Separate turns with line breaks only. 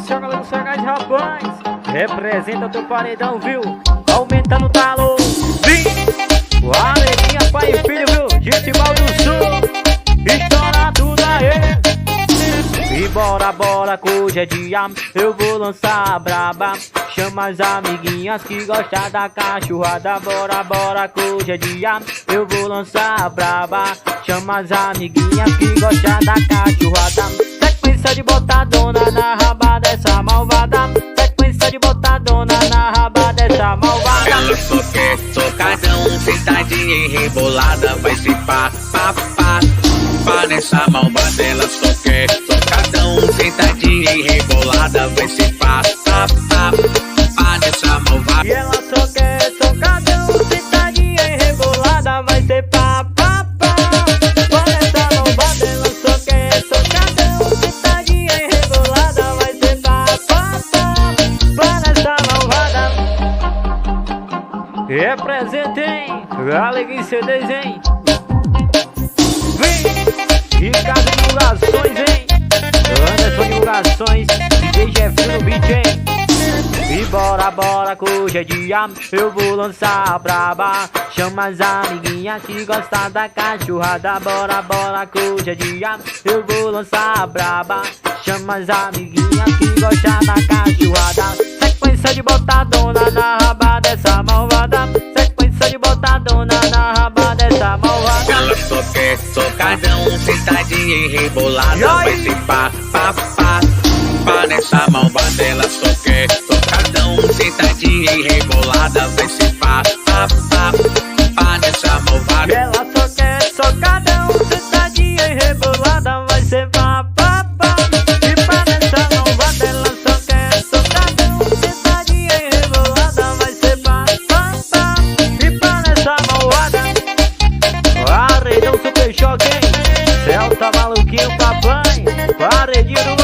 esse é o galera do Sagaz, rapaz. Representa teu paredão, viu? Aumentando o talo. Vim! O Alegria, pai e filho, viu? Gitibal do Sul. Estoura tudo aí. E bora, bora, que hoje é dia. Eu vou lançar a braba. Chama as amiguinhas que gostam da cachorrada. Bora, bora, que hoje é dia. Eu vou lançar a braba. Chama as amiguinhas que gostam da cachorrada. Sequência de botadona na raba dessa malvada. Sequência de botadona na raba dessa malvada.
Ela soquer, socadão, sentadinha e rebolada. Vai se pá, pá, pá. Pá nessa malvada. Ela soquer, socadão, sentadinha e rebolada. Vai se pá, pá, pá. Pá nessa malvada.
E ela só quer socadão, sentadinha e rebolada. Vai ser pá, pá, pá. Pá nessa malvada. Ela só quer socadão, sentadinha e rebolada. Vai ser pá, pá, pá. Pá nessa malvada. Representem Alegria CDs, hein? Vem! Ricardo Divulgações, hein? Anderson Divulgações, DJ Jeffrey no beat, hein? E bora, bora, que hoje é dia. Eu vou lançar a braba. Chama as amiguinhas que gostam da cachorrada. Bora, bora, que hoje é dia. Eu vou lançar a braba. Chama as amiguinhas que gostam da cachorrada. Sequência de botadona na raba dessa malvada. Sequência de botadona na raba dessa malvada.
Ela soquer, socadão, sentadinha e rebolada. Vai se pá, pá, pá. Pá nessa malvada. Ela soquer, socadão, sentadinha e rebolada. Vai se pá, pá, pá. Pá nessa malvada.
E ela só quer socadão, sentadinha e rebolada. Vai ser pá, pá, pá. E pá nessa malvada. Ela só quer socadão, sentadinha e rebolada. Vai ser pá, pá, pá. E pá nessa malvada. Paredão Super Choque, hein? Céu tá maluquinho, papai. Paredinho do